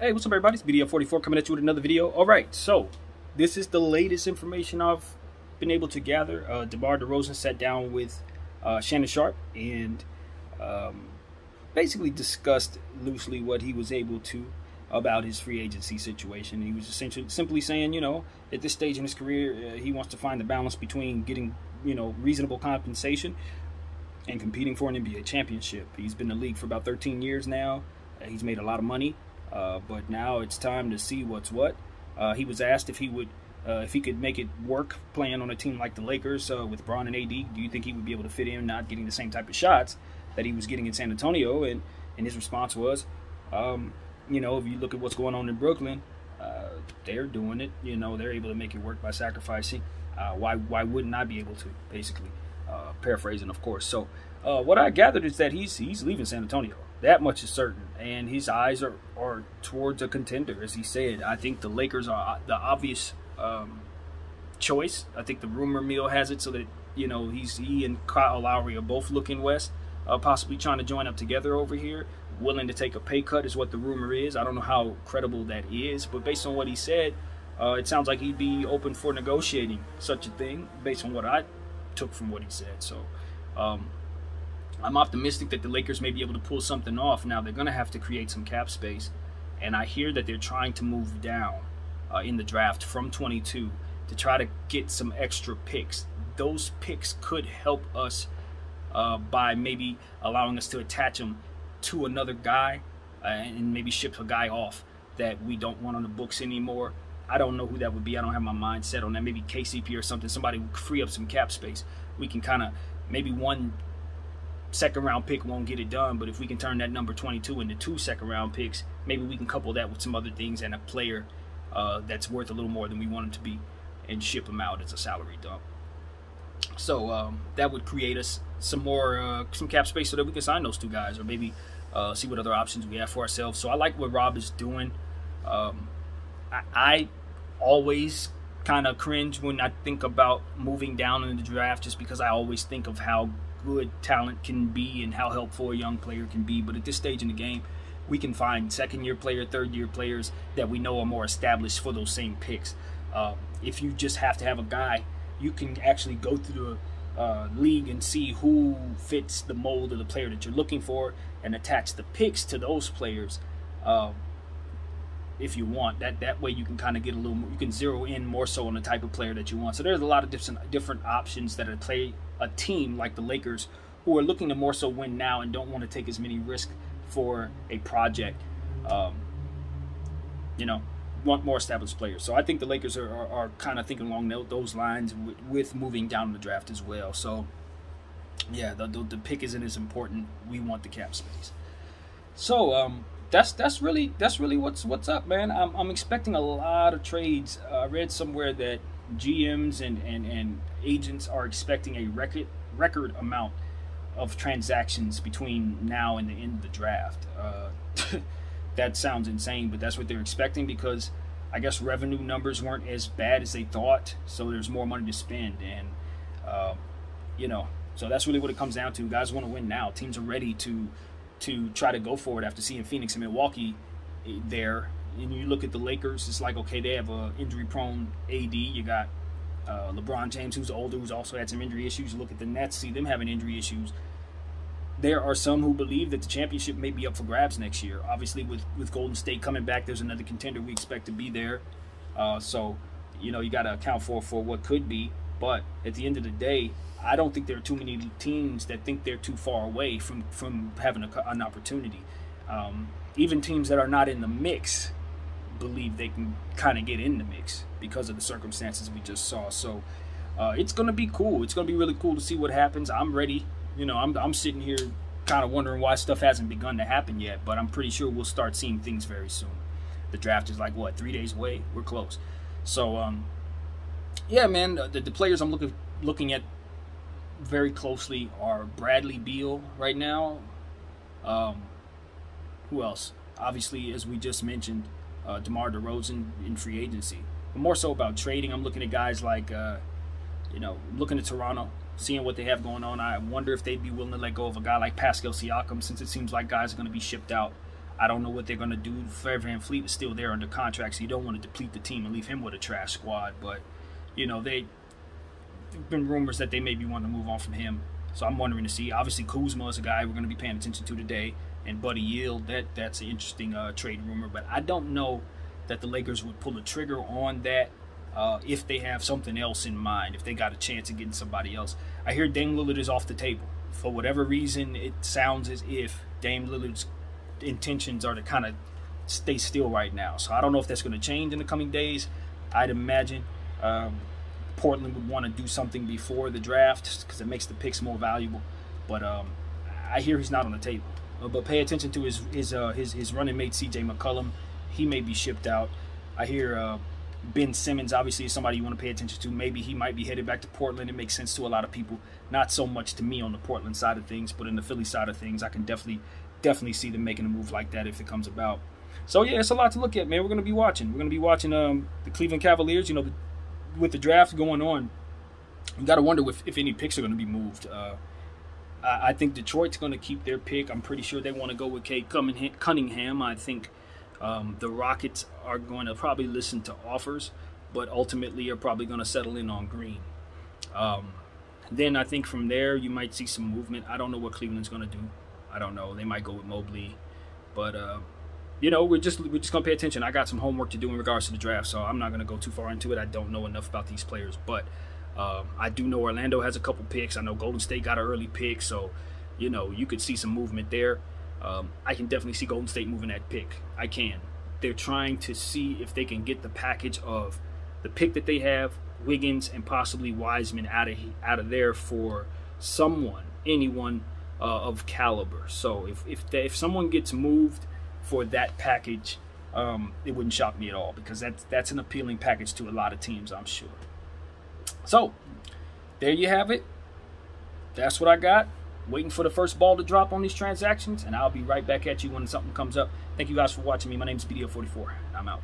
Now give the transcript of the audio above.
Hey, what's up, everybody? It's BDF44 coming at you with another video. All right, so this is the latest information I've been able to gather. Derozan sat down with Shannon Sharpe and basically discussed loosely what he was able to about his free agency situation. He was essentially simply saying, at this stage in his career, he wants to find the balance between getting, reasonable compensation and competing for an NBA championship. He's been in the league for about 13 years now. He's made a lot of money. But now it's time to see what's what. He was asked if he could make it work playing on a team like the Lakers with Bron and AD. Do you think he would be able to fit in, not getting the same type of shots that he was getting in San Antonio? And his response was, if you look at what's going on in Brooklyn, they're doing it. They're able to make it work by sacrificing. Why wouldn't I be able to? Basically, paraphrasing, of course. So what I gathered is that he's leaving San Antonio. That much is certain, and his eyes are towards a contender, as he said. I think the Lakers are the obvious choice. I think the rumor mill has it so that he and Kyle Lowry are both looking west, possibly trying to join up together over here, willing to take a pay cut is what the rumor is. I don't know how credible that is, but based on what he said, it sounds like he'd be open for negotiating such a thing, based on what I took from what he said. So I'm optimistic that the Lakers may be able to pull something off. Now, they're going to have to create some cap space, and I hear that they're trying to move down in the draft from 22 to try to get some extra picks. Those picks could help us by maybe allowing us to attach them to another guy and maybe ship a guy off that we don't want on the books anymore. I don't know who that would be. I don't have my mind set on that. Maybe KCP or something. Somebody would free up some cap space. We can kind of, maybe one second-round pick won't get it done, but if we can turn that number 22 into 2 second-round picks, maybe we can couple that with some other things and a player that's worth a little more than we want him to be and ship him out as a salary dump. So that would create us some cap space so that we can sign those 2 guys, or maybe see what other options we have for ourselves. So I like what Rob is doing. I always kind of cringe when I think about moving down in the draft, just because I always think of how good talent can be and how helpful a young player can be. But at this stage in the game, we can find second-year player, third-year players that we know are more established for those same picks. If you just have to have a guy, you can actually go through the league and see who fits the mold of the player that you're looking for and attach the picks to those players if you want. That way you can kind of get a little more, you can zero in more so on the type of player that you want. So there's a lot of different options that a team like the Lakers, who are looking to more so win now and don't want to take as many risks for a project, want more established players. So I think the Lakers are kind of thinking along those lines with moving down the draft as well. So yeah, the pick isn't as important. We want the cap space. So that's really what's up, man. I'm expecting a lot of trades. I read somewhere that GMs and agents are expecting a record amount of transactions between now and the end of the draft. That sounds insane, but that's what they're expecting, because I guess revenue numbers weren't as bad as they thought, so there's more money to spend. And so that's really what it comes down to. Guys want to win now. Teams are ready to try to go for it after seeing Phoenix and Milwaukee there. And you look at the Lakers, it's like, okay, they have a injury-prone AD. You got LeBron James, who's older, who's also had some injury issues. You look at the Nets, see them having injury issues. There are some who believe that the championship may be up for grabs next year. Obviously, with Golden State coming back, there's another contender we expect to be there. So, you got to account for what could be. But at the end of the day, I don't think there are too many teams that think they're too far away from having an opportunity. Even teams that are not in the mix believe they can kind of get in the mix because of the circumstances we just saw. So it's going to be cool. It's going to be really cool to see what happens. I'm ready. I'm sitting here kind of wondering why stuff hasn't begun to happen yet, but I'm pretty sure we'll start seeing things very soon. The draft is like, what, 3 days away? We're close. So yeah, man, the players I'm looking at very closely are Bradley Beal right now. Who else? Obviously, as we just mentioned, DeMar DeRozan in free agency. But more so about trading, I'm looking at guys like, looking at Toronto, seeing what they have going on. I wonder if they'd be willing to let go of a guy like Pascal Siakam, since it seems like guys are going to be shipped out. I don't know what they're going to do. Fred VanVleet is still there under contract, so you don't want to deplete the team and leave him with a trash squad. But, you know, there've been rumors that they may be wanting to move on from him. So I'm wondering to see. Obviously, Kuzma is a guy we're going to be paying attention to today. And Buddy Yield, that's an interesting trade rumor. But I don't know that the Lakers would pull the trigger on that if they have something else in mind, if they got a chance of getting somebody else. I hear Dame Lillard is off the table. For whatever reason, it sounds as if Dame Lillard's intentions are to kind of stay still right now. So I don't know if that's going to change in the coming days. I'd imagine Portland would want to do something before the draft because it makes the picks more valuable. But I hear he's not on the table. But pay attention to his running mate C.J. McCollum. He may be shipped out. I hear Ben Simmons obviously is somebody you want to pay attention to. Maybe he might be headed back to Portland. It makes sense to a lot of people. Not so much to me on the Portland side of things, but in the Philly side of things, I can definitely see them making a move like that if it comes about. So yeah, it's a lot to look at, man. We're going to be watching. We're going to be watching the Cleveland Cavaliers. You know, with the draft going on, you got to wonder if any picks are going to be moved. I think Detroit's going to keep their pick. I'm pretty sure they want to go with Cade Cunningham. I think the Rockets are going to probably listen to offers, but ultimately are probably going to settle in on Green. Then I think from there you might see some movement. I don't know what Cleveland's going to do. I don't know. They might go with Mobley, but you know, we're just gonna pay attention. I got some homework to do in regards to the draft, so I'm not gonna go too far into it. I don't know enough about these players, but I do know Orlando has a couple picks. I know Golden State got an early pick, so you know you could see some movement there. I can definitely see Golden State moving that pick. I can. They're trying to see if they can get the package of the pick that they have, Wiggins and possibly Wiseman out of there for someone, anyone of caliber. So if someone gets moved for that package, it wouldn't shock me at all, because that's an appealing package to a lot of teams, I'm sure. So there you have it. That's what I got. Waiting for the first ball to drop on these transactions, and I'll be right back at you when something comes up. Thank you guys for watching me. My name is BDO44, and I'm out.